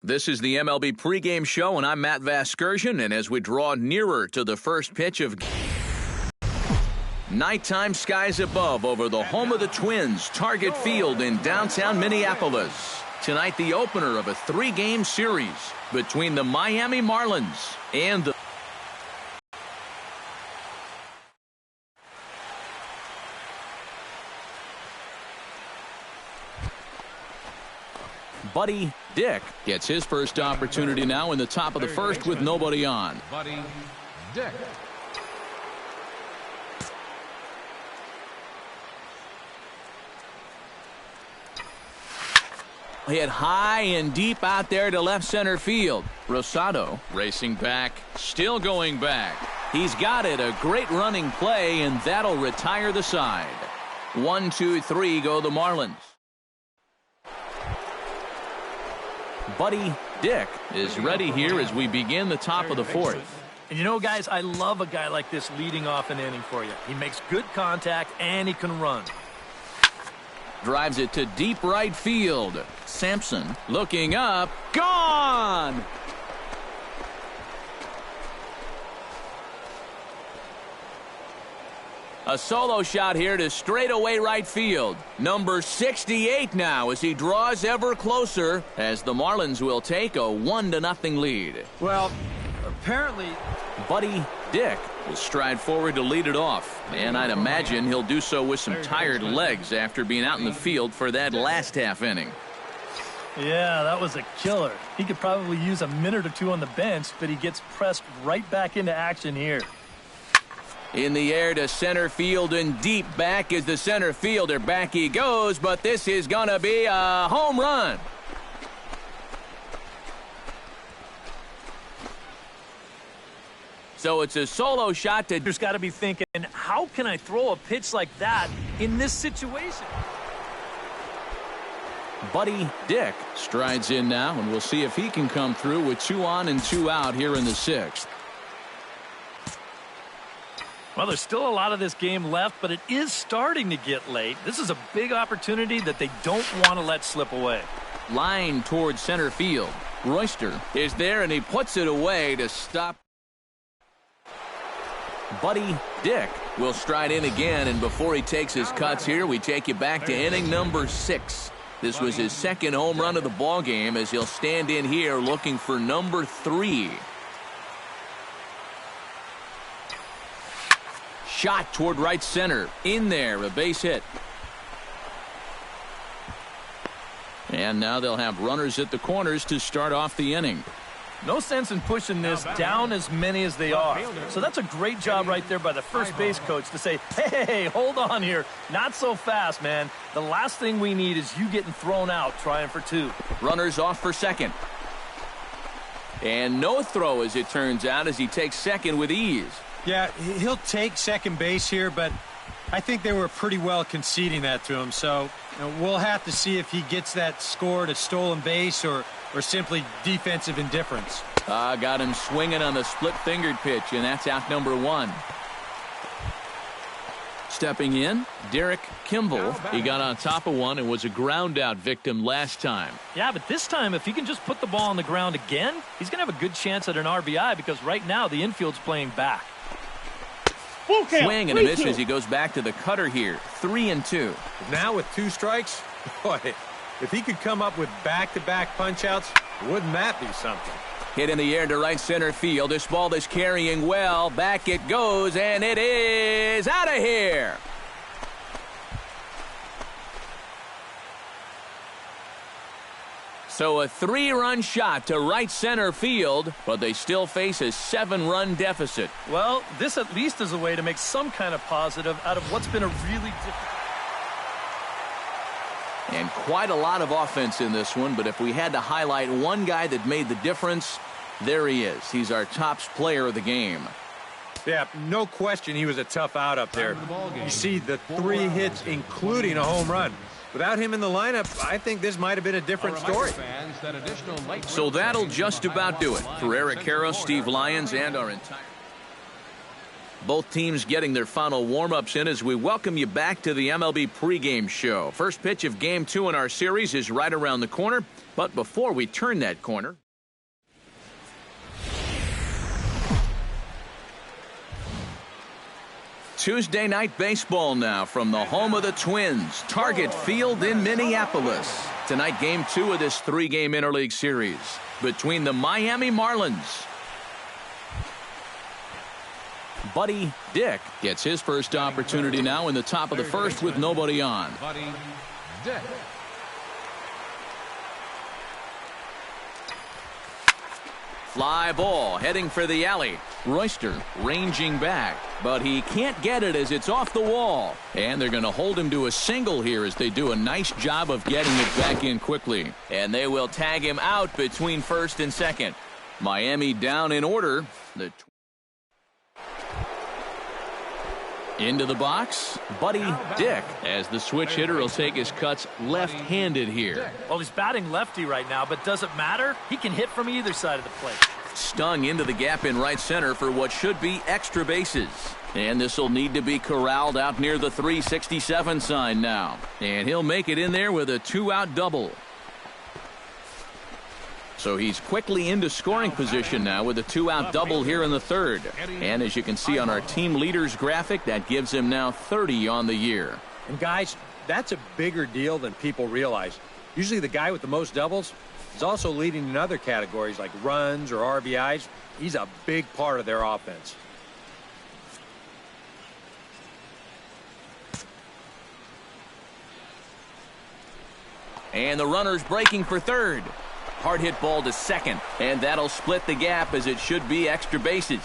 This is the MLB pregame show, and I'm Matt Vasgersian, and as we draw nearer to the first pitch of nighttime skies above over the home of the Twins, Target Field in downtown Minneapolis. Tonight, the opener of a three-game series between the Miami Marlins and the Buddy Dick gets his first opportunity now in the top of the first with nobody on. Buddy Dick. Hit high and deep out there to left center field. Rosado racing back, still going back. He's got it, a great running play, and that'll retire the side. 1, 2, 3 go the Marlins. Buddy Dick is ready here as we begin the top of the fourth. And you know, guys, I love a guy like this leading off an inning for you. He makes good contact and he can run. Drives it to deep right field. Sampson looking up. Gone! A solo shot here to straightaway right field. Number 68 now as he draws ever closer as the Marlins will take a 1-0 lead. Well, apparently Buddy Dick will stride forward to lead it off. And I'd imagine he'll do so with some tired legs after being out in the field for that last half inning. Yeah, that was a killer. He could probably use a minute or two on the bench, but he gets pressed right back into action here. In the air to center field and deep back is the center fielder. Back he goes, but this is going to be a home run. So it's a solo shot to... There's got to be thinking, how can I throw a pitch like that in this situation? Buddy Dick strides in now, and we'll see if he can come through with 2 on and 2 out here in the 6th. Well, there's still a lot of this game left, but it is starting to get late. This is a big opportunity that they don't want to let slip away. Line towards center field. Royster is there, and he puts it away to stop. Buddy Dick will stride in again, and before he takes his cuts here, we take you back to inning number 6. This was his second home run of the ball game as he'll stand in here looking for number 3. Shot toward right center. In there, a base hit. And now they'll have runners at the corners to start off the inning. No sense in pushing this down as many as they are. So that's a great job right there by the first base coach to say, hey, hold on here. Not so fast, man. The last thing we need is you getting thrown out trying for 2. Runners off for second. And no throw, as it turns out, as he takes second with ease. Yeah, he'll take second base here, but I think they were pretty well conceding that to him. So we'll have to see if he gets that score to stolen base or simply defensive indifference. Got him swinging on the split-fingered pitch, and that's out number 1. Stepping in, Derek Kimball. He got on top of one and was a ground-out victim last time. Yeah, but this time, if he can just put the ball on the ground again, he's going to have a good chance at an RBI because right now the infield's playing back. Swing and a miss as he goes back to the cutter here. 3-2. Now with 2 strikes, boy, if he could come up with back-to-back punch-outs, wouldn't that be something? Hit in the air to right center field. This ball is carrying well. Back it goes, and it is out of here. So a 3-run shot to right center field, but they still face a 7-run deficit. Well, this at least is a way to make some kind of positive out of what's been a really difficult. And quite a lot of offense in this one, but if we had to highlight one guy that made the difference, there he is. He's our top player of the game. Yeah, no question he was a tough out up there. You see the 3 hits, including a home run. Without him in the lineup, I think this might have been a different story. So that'll just about do it for Eric Karros, Steve Lyons, and our entire... Both teams getting their final warm-ups in as we welcome you back to the MLB pregame show. First pitch of Game 2 in our series is right around the corner. But before we turn that corner, Tuesday night baseball now from the home of the Twins, Target Field in Minneapolis. Tonight, Game 2 of this 3-game interleague series between the Miami Marlins. Buddy Dick gets his first opportunity now in the top of the first with nobody on. Buddy Dick. Fly ball heading for the alley. Royster ranging back, but he can't get it as it's off the wall. And they're going to hold him to a single here as they do a nice job of getting it back in quickly. And they will tag him out between first and second. Miami down in order. Into the box, Buddy Dick, as the switch hitter will take his cuts left-handed here. Well, he's batting lefty right now, but does it matter? He can hit from either side of the plate. Stung into the gap in right center for what should be extra bases. And this will need to be corralled out near the 367 sign now. And he'll make it in there with a 2-out double. So he's quickly into scoring position now with a 2-out double here in the third. And as you can see on our team leaders graphic, that gives him now 30 on the year. And guys, that's a bigger deal than people realize. Usually the guy with the most doubles is also leading in other categories like runs or RBIs. He's a big part of their offense. And the runner's breaking for third. Hard hit ball to second, and that'll split the gap as it should be extra bases.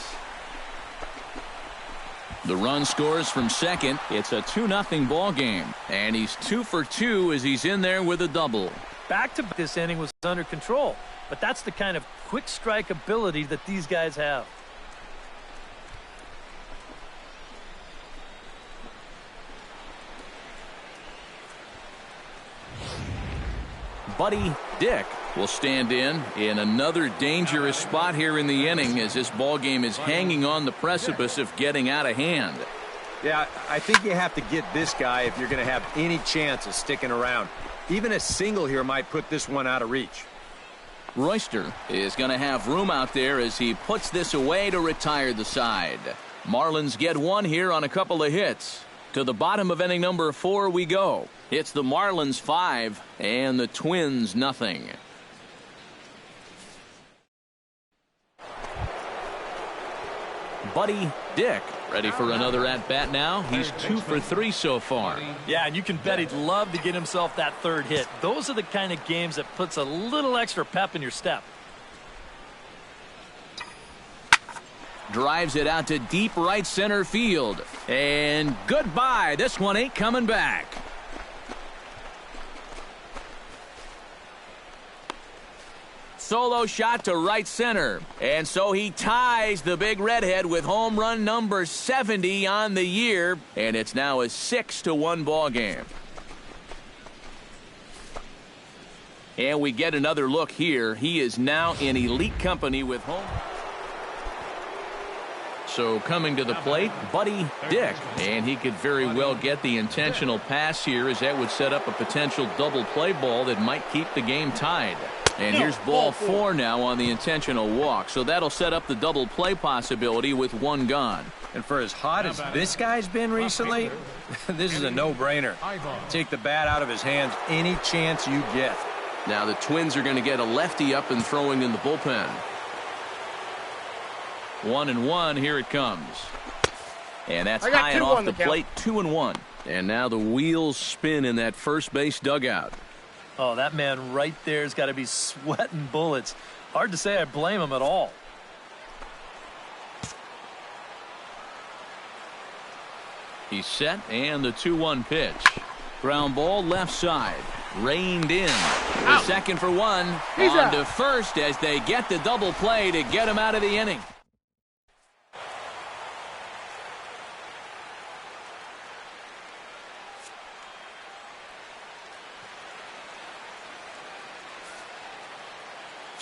The run scores from second. It's a 2-0 ball game, and he's 2 for 2 as he's in there with a double. Back to this inning was under control, but that's the kind of quick strike ability that these guys have. Buddy Dick will stand in another dangerous spot here in the inning as this ball game is hanging on the precipice of getting out of hand. Yeah, I think you have to get this guy if you're going to have any chance of sticking around. Even a single here might put this one out of reach. Royster is going to have room out there as he puts this away to retire the side. Marlins get one here on a couple of hits. To the bottom of inning number 4 we go. It's the Marlins 5 and the Twins nothing. Buddy Dick ready for another at-bat now. He's 2 for 3 so far. Yeah, and you can bet he'd love to get himself that third hit. Those are the kind of games that puts a little extra pep in your step. Drives it out to deep right center field. And goodbye. This one ain't coming back. Solo shot to right center. And so he ties the big redhead with home run number 70 on the year. And it's now a 6-1 ball game. And we get another look here. He is now in elite company with home. So coming to the plate, Buddy Dick. And he could very well get the intentional pass here as that would set up a potential double play ball that might keep the game tied. And here's ball 4 now on the intentional walk. So that'll set up the double play possibility with one gone. And for as hot as this guy's been recently, this is a no-brainer. Take the bat out of his hands any chance you get. Now the Twins are going to get a lefty up and throwing in the bullpen. 1-1, here it comes. And that's high and off the plate, 2-1. And now the wheels spin in that first base dugout. Oh, that man right there's got to be sweating bullets. Hard to say I blame him at all. He's set, and the 2-1 pitch. Ground ball left side. Reined in. The second for one. On to first as they get the double play to get him out of the inning.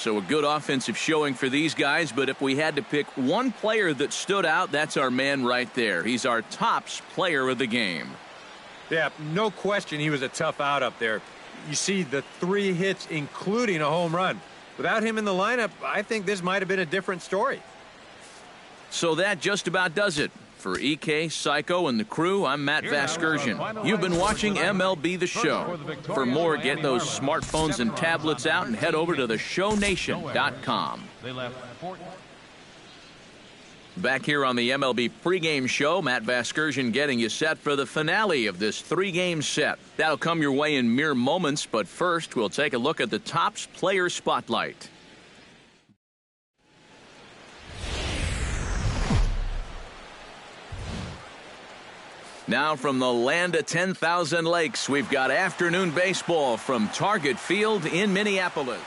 So a good offensive showing for these guys, but if we had to pick one player that stood out, that's our man right there. He's our tops player of the game. Yeah, no question he was a tough out up there. You see the 3 hits, including a home run. Without him in the lineup, I think this might have been a different story. So that just about does it. For EK, Psycho, and the crew, I'm Matt Vasgersian. You've been watching MLB The Show. For more, get those smartphones and tablets out and head over to theshownation.com. Back here on the MLB pregame show, Matt Vasgersian getting you set for the finale of this 3-game set. That'll come your way in mere moments, but first we'll take a look at the Topps Player Spotlight. Now from the land of 10,000 lakes, we've got afternoon baseball from Target Field in Minneapolis.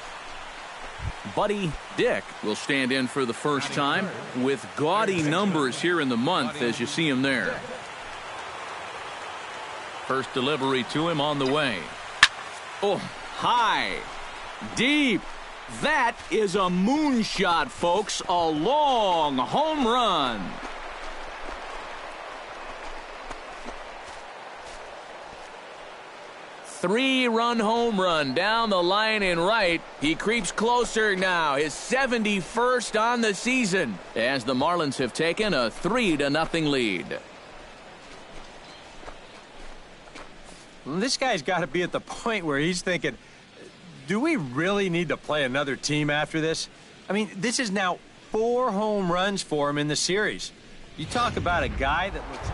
Buddy Dick will stand in for the first time with gaudy numbers here in the month as you see him there. First delivery to him on the way. Oh, high, deep. That is a moonshot, folks. A long home run. Three-run home run down the line in right. He creeps closer now, his 71st on the season, as the Marlins have taken a 3-0 lead. This guy's got to be at the point where he's thinking, do we really need to play another team after this? I mean, this is now 4 home runs for him in the series. You talk about a guy that looks...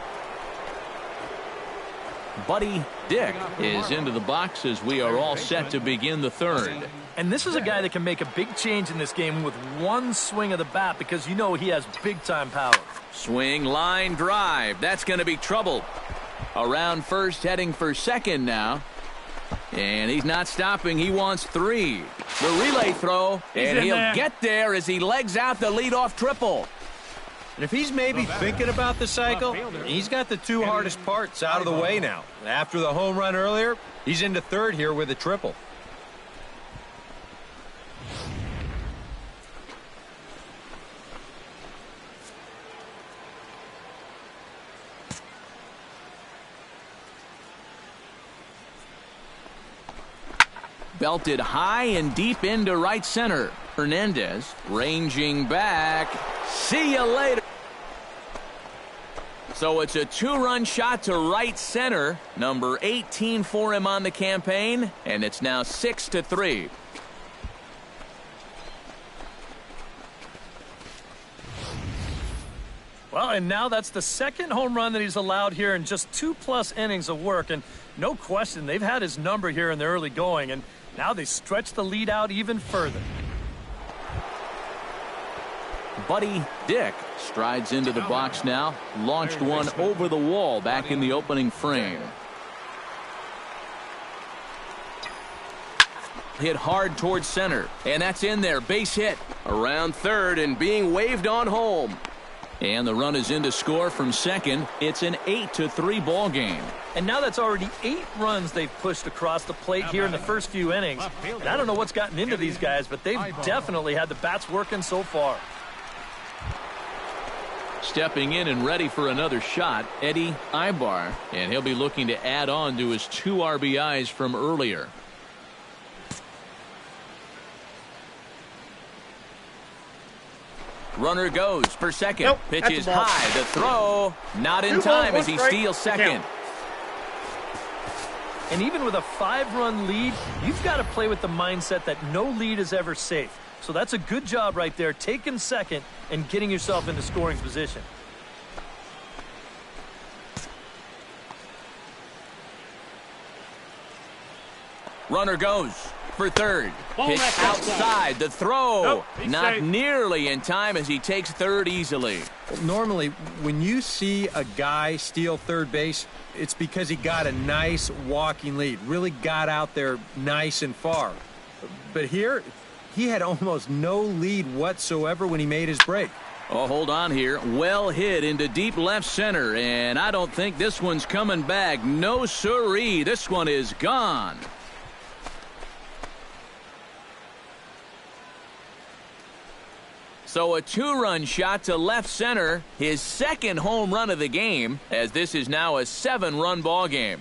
Buddy Dick is into the box as we are all set to begin the third. And this is a guy that can make a big change in this game with one swing of the bat because you know he has big-time power. Swing, line, drive. That's going to be trouble. Around first, heading for second now. And he's not stopping. He wants 3. The relay throw, and he'll get there as he legs out the leadoff triple. And if he's maybe thinking about the cycle, he's got the 2 hardest parts out of the way now. After the home run earlier, he's into third here with a triple. Belted high and deep into right center. Hernandez ranging back. See you later. So it's a 2-run shot to right center. Number 18 for him on the campaign. And it's now 6-3. Well, and now that's the second home run that he's allowed here in just 2+ innings of work. And no question, they've had his number here in the early going. And now they stretch the lead out even further. Buddy Dick strides into the box now. Launched one over the wall back in the opening frame. Hit hard towards center. And that's in there. Base hit. Around third and being waved on home. And the run is in to score from second. It's an 8-3 ball game. And now that's already 8 runs they've pushed across the plate here in the first few innings. And I don't know what's gotten into these guys, but they've definitely had the bats working so far. Stepping in and ready for another shot, Eddie Ibar. And he'll be looking to add on to his 2 RBIs from earlier. Runner goes for second. Nope, Pitch is high. The throw not in time as he steals second. And even with a 5-run lead, you've got to play with the mindset that no lead is ever safe. So that's a good job right there, taking second and getting yourself into scoring position. Runner goes for third. Pitch outside. The throw not nearly in time as he takes third easily. Normally, when you see a guy steal third base, it's because he got a nice walking lead, really got out there nice and far. But here, he had almost no lead whatsoever when he made his break. Oh, hold on here. Well hit into deep left center, and I don't think this one's coming back. No siree. This one is gone. So a 2-run shot to left center, his second home run of the game, as this is now a 7-run ball game.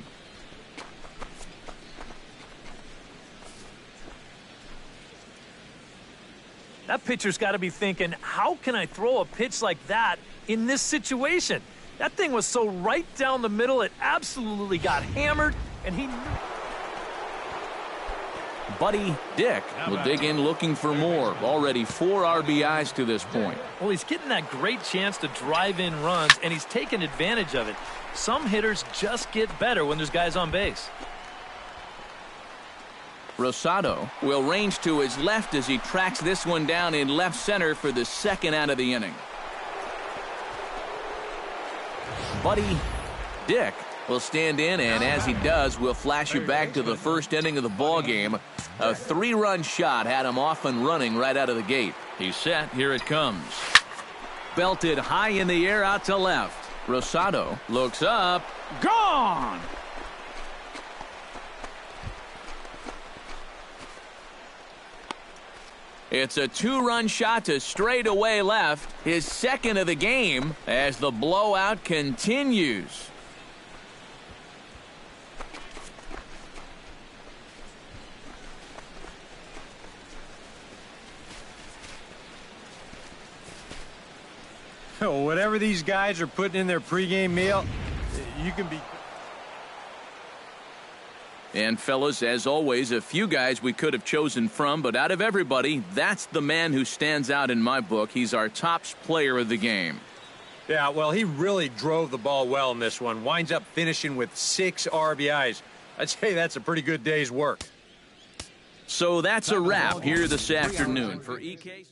That pitcher's got to be thinking, how can I throw a pitch like that in this situation? That thing was so right down the middle, it absolutely got hammered, and he knew. Buddy Dick will dig in looking for more. Already 4 RBIs to this point. Well, he's getting that great chance to drive in runs, and he's taking advantage of it. Some hitters just get better when there's guys on base. Rosado will range to his left as he tracks this one down in left center for the second out of the inning. Buddy Dick will stand in, and as he does, we'll flash you back to the first inning of the ball game. A 3-run shot had him off and running right out of the gate. He's set. Here it comes. Belted high in the air out to left. Rosado looks up. Gone! It's a 2-run shot to straightaway left, his second of the game, as the blowout continues. Whatever these guys are putting in their pregame meal, you can be... And fellas, as always, a few guys we could have chosen from, but out of everybody, that's the man who stands out in my book. He's our top player of the game. Yeah, well, he really drove the ball well in this one. Winds up finishing with 6 RBIs. I'd say that's a pretty good day's work. So that's a wrap here this afternoon for EK.